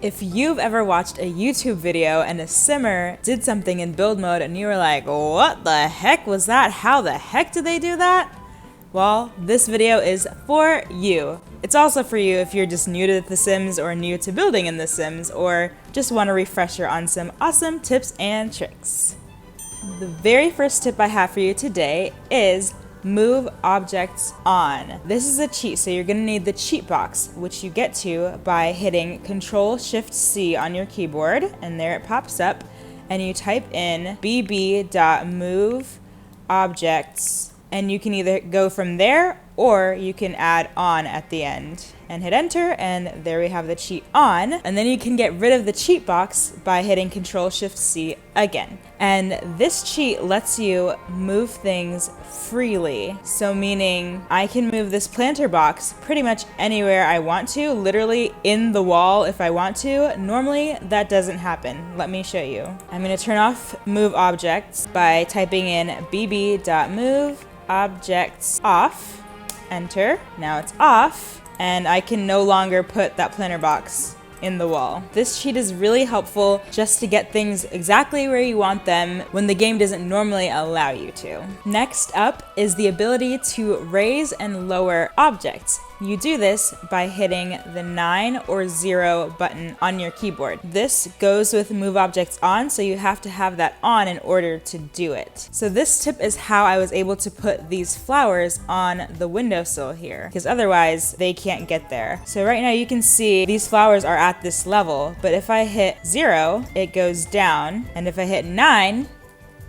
If you've ever watched a YouTube video and a simmer did something in build mode and you were like, what the heck was that? How the heck did they do that? Well, this video is for you. It's also for you if you're just new to The Sims or new to building in The Sims or just want a refresher on some awesome tips and tricks. The very first tip I have for you today is move objects on. This is a cheat, so you're going to need the cheat box, which you get to by hitting Control-Shift-C on your keyboard, and there it pops up, and you type in bb.moveObjects, and you can either go from there or you can add on at the end and hit enter, and there we have the cheat on. And then you can get rid of the cheat box by hitting Control-Shift-C again. And this cheat lets you move things freely. So meaning I can move this planter box pretty much anywhere I want to, literally in the wall if I want to. Normally that doesn't happen. Let me show you. I'm going to turn off move objects by typing in bb.moveObjects off. Enter. Now it's off, and I can no longer put that planter box in the wall. This cheat is really helpful just to get things exactly where you want them when the game doesn't normally allow you to. Next up is the ability to raise and lower objects. You do this by hitting the 9 or 0 button on your keyboard. This goes with move objects on, so you have to have that on in order to do it. So this tip is how I was able to put these flowers on the windowsill here, because otherwise they can't get there. So right now you can see these flowers are at this level, but if I hit 0, it goes down, and if I hit 9,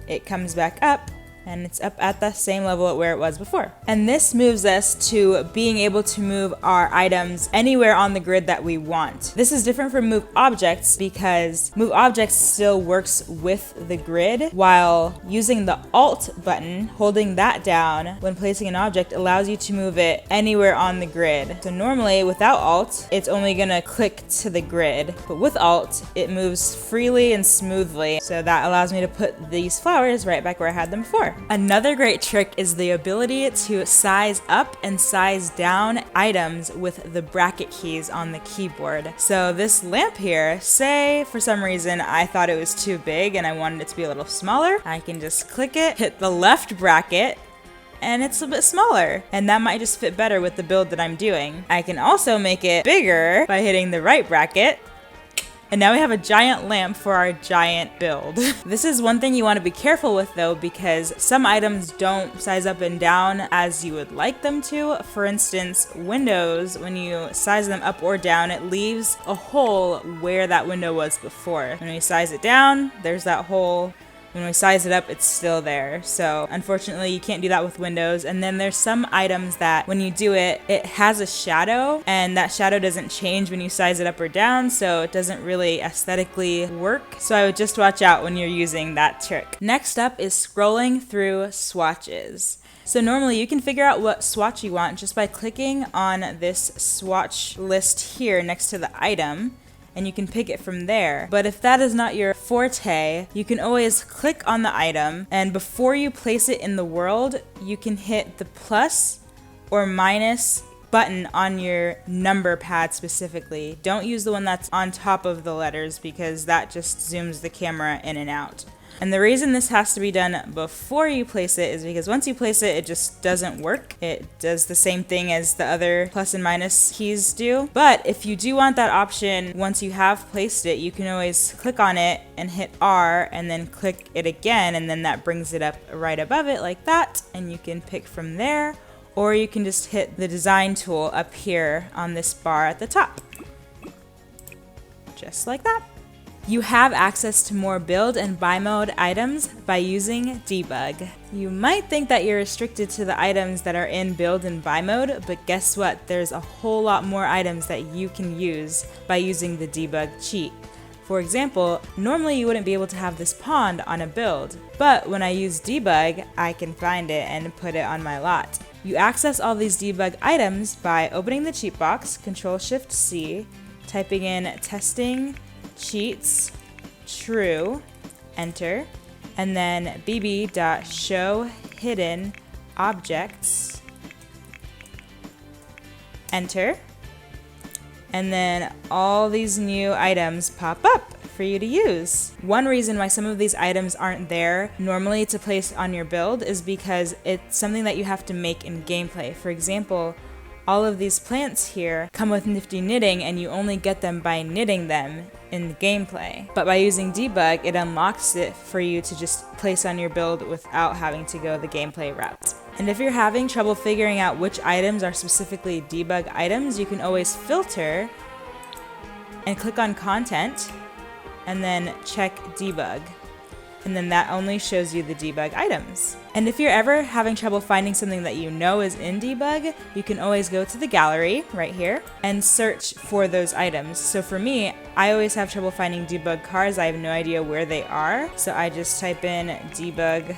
it comes back up, and it's up at the same level at where it was before. And this moves us to being able to move our items anywhere on the grid that we want. This is different from move objects because move objects still works with the grid, while using the Alt button, holding that down when placing an object allows you to move it anywhere on the grid. So normally without Alt, it's only gonna click to the grid, but with Alt, it moves freely and smoothly. So that allows me to put these flowers right back where I had them before. Another great trick is the ability to size up and size down items with the bracket keys on the keyboard. So this lamp here, say for some reason I thought it was too big and I wanted it to be a little smaller, I can just click it, hit the left bracket, and it's a bit smaller, and that might just fit better with the build that I'm doing. I can also make it bigger by hitting the right bracket, and now we have a giant lamp for our giant build. This is one thing you want to be careful with though, because some items don't size up and down as you would like them to. For instance, windows, when you size them up or down, it leaves a hole where that window was before. When we size it down, there's that hole. When we size it up, it's still there. So unfortunately, you can't do that with windows. And then there's some items that when you do it, it has a shadow, and that shadow doesn't change when you size it up or down, so it doesn't really aesthetically work. So I would just watch out when you're using that trick. Next up is scrolling through swatches. So normally you can figure out what swatch you want just by clicking on this swatch list here next to the item, and you can pick it from there. But if that is not your forte, you can always click on the item, and before you place it in the world, you can hit the plus or minus button on your number pad specifically. Don't use the one that's on top of the letters because that just zooms the camera in and out. And the reason this has to be done before you place it is because once you place it, it just doesn't work. It does the same thing as the other plus and minus keys do. But if you do want that option, once you have placed it, you can always click on it and hit R and then click it again, and then that brings it up right above it like that, and you can pick from there, or you can just hit the design tool up here on this bar at the top. Just like that. You have access to more build and buy mode items by using debug. You might think that you're restricted to the items that are in build and buy mode, but guess what? There's a whole lot more items that you can use by using the debug cheat. For example, normally you wouldn't be able to have this pond on a build, but when I use debug, I can find it and put it on my lot. You access all these debug items by opening the cheat box, Control-Shift-C, typing in testing cheats true, enter, and then bb.showHiddenObjects, enter, And then all these new items pop up for you to use. One reason why some of these items aren't there normally to place on your build is because it's something that you have to make in gameplay. For example, all of these plants here come with nifty knitting and you only get them by knitting them in gameplay. But by using debug, it unlocks it for you to just place on your build without having to go the gameplay route. And if you're having trouble figuring out which items are specifically debug items, you can always filter and click on content and then check debug. And then that only shows you the debug items. And if you're ever having trouble finding something that you know is in debug, you can always go to the gallery right here and search for those items. So for me, I always have trouble finding debug cars. I have no idea where they are. So I just type in debug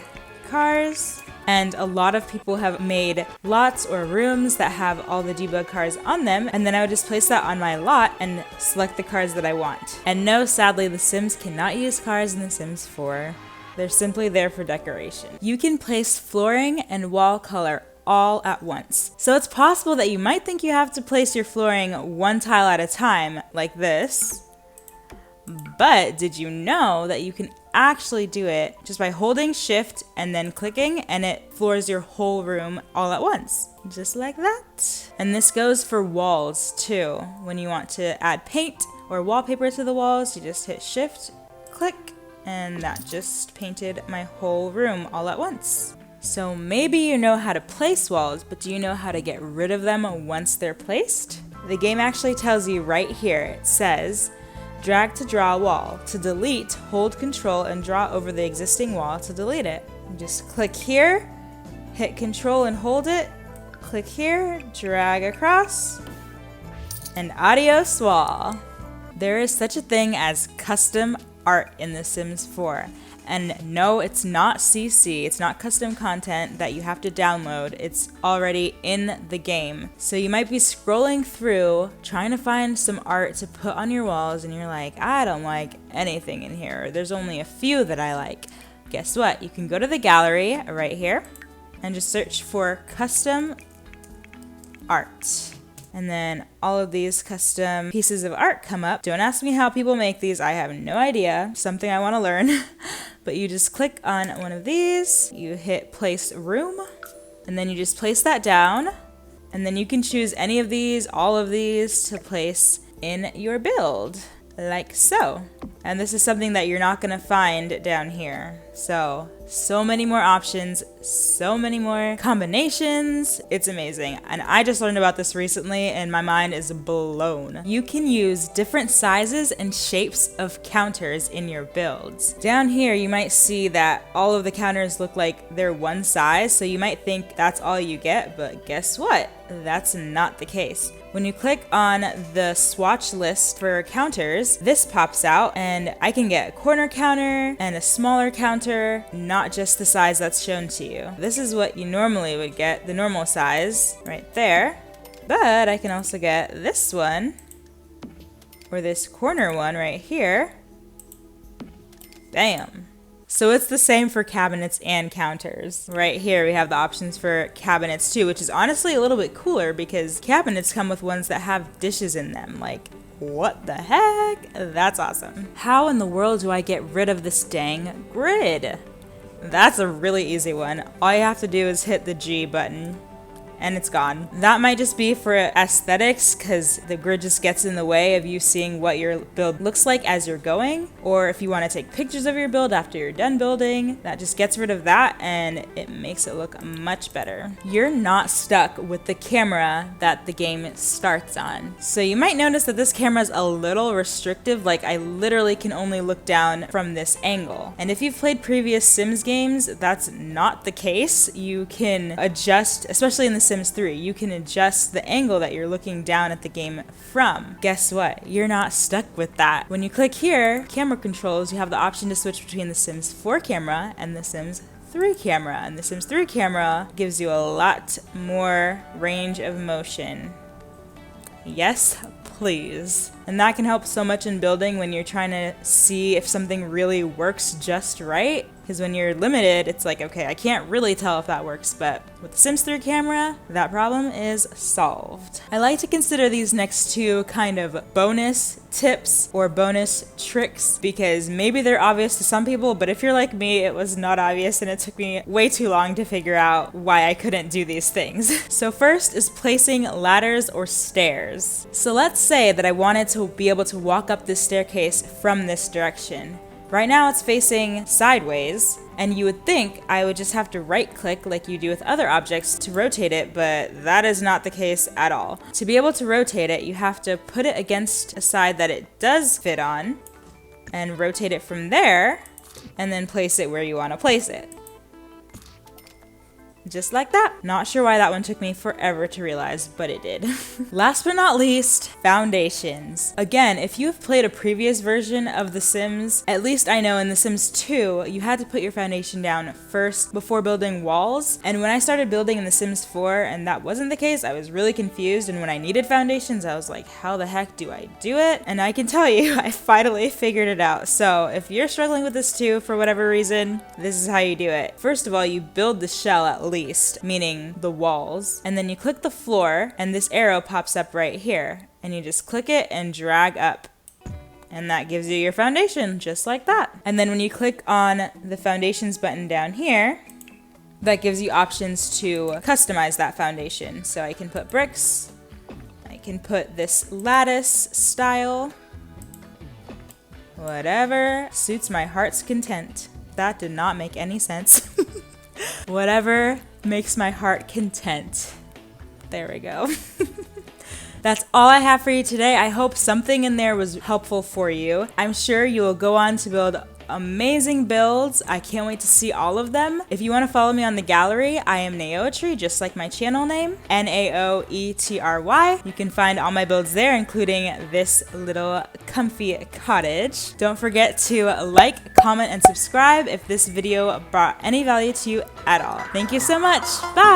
cars. And a lot of people have made lots or rooms that have all the debug cars on them, and then I would just place that on my lot and select the cars that I want. And no, sadly, The Sims cannot use cars in The Sims 4. They're simply there for decoration. You can place flooring and wall color all at once. So it's possible that you might think you have to place your flooring one tile at a time, like this. But did you know that you can actually do it just by holding shift and then clicking, and it floors your whole room all at once, just like that. And this goes for walls too. When you want to add paint or wallpaper to the walls, you just hit shift, click, and that just painted my whole room all at once. So maybe you know how to place walls, but do you know how to get rid of them once they're placed? The game actually tells you right here. It says, drag to draw a wall. To delete, hold control and draw over the existing wall to delete it. Just click here, hit control and hold it, click here, drag across, and adios wall. There is such a thing as custom art in The Sims 4. And no, it's not CC, it's not custom content that you have to download, it's already in the game. So you might be scrolling through, trying to find some art to put on your walls, and you're like, I don't like anything in here, or there's only a few that I like. Guess what? You can go to the gallery right here, and just search for custom art. And then all of these custom pieces of art come up. Don't ask me how people make these, I have no idea. Something I want to learn. But you just click on one of these, you hit place room, and then you just place that down. And then you can choose any of these, all of these to place in your build, like so. And this is something that you're not gonna find down here. So many more options, so many more combinations. It's amazing. And I just learned about this recently and my mind is blown. You can use different sizes and shapes of counters in your builds. Down here, you might see that all of the counters look like they're one size, so you might think that's all you get, but guess what? That's not the case. When you click on the swatch list for counters, this pops out and I can get a corner counter and a smaller counter, not just the size that's shown to you. This is what you normally would get, the normal size right there, but I can also get this one or this corner one right here. Bam. So it's the same for cabinets and counters. Right here we have the options for cabinets too, which is honestly a little bit cooler because cabinets come with ones that have dishes in them. Like, what the heck? That's awesome. How in the world do I get rid of this dang grid? That's a really easy one. All you have to do is hit the G button and it's gone. That might just be for aesthetics because the grid just gets in the way of you seeing what your build looks like as you're going, or if you want to take pictures of your build after you're done building, that just gets rid of that and it makes it look much better. You're not stuck with the camera that the game starts on. So you might notice that this camera is a little restrictive, like I literally can only look down from this angle. And if you've played previous Sims games, that's not the case. You can adjust, especially in the Sims 3, you can adjust the angle that you're looking down at the game from. Guess what? You're not stuck with that. When you click here, camera controls, you have the option to switch between the Sims 4 camera and the Sims 3 camera. And the Sims 3 camera gives you a lot more range of motion. Yes, please. And that can help so much in building when you're trying to see if something really works just right. Because when you're limited, it's like, okay, I can't really tell if that works, but with the Sims 3 camera, that problem is solved. I like to consider these next two kind of bonus tips or bonus tricks because maybe they're obvious to some people, but if you're like me, it was not obvious and it took me way too long to figure out why I couldn't do these things. So first is placing ladders or stairs. So let's say that I wanted to be able to walk up this staircase from this direction. Right now it's facing sideways, and you would think I would just have to right click like you do with other objects to rotate it, but that is not the case at all. To be able to rotate it, you have to put it against a side that it does fit on, and rotate it from there, and then place it where you want to place it. Just like that. Not sure why that one took me forever to realize, but it did. Last but not least, foundations. Again, if you've played a previous version of The Sims, at least I know in The Sims 2, you had to put your foundation down first before building walls. And when I started building in The Sims 4 and that wasn't the case, I was really confused. And when I needed foundations, I was like, how the heck do I do it? And I can tell you, I finally figured it out. So if you're struggling with this too, for whatever reason, this is how you do it. First of all, you build the shell at least, meaning the walls, and then you click the floor and this arrow pops up right here and you just click it and drag up and that gives you your foundation just like that. And then when you click on the foundations button down here, that gives you options to customize that foundation. So I can put bricks, I can put this lattice style, whatever suits my heart's content. That did not make any sense. Whatever makes my heart content. There we go. That's all I have for you today. I hope something in there was helpful for you. I'm sure you will go on to build amazing builds. I can't wait to see all of them. If you want to follow me on the gallery, I am naoetry, just like my channel name, Naoetry. You can find all my builds there, including this little comfy cottage. Don't forget to like, comment, and subscribe if this video brought any value to you at all. Thank you so much. Bye!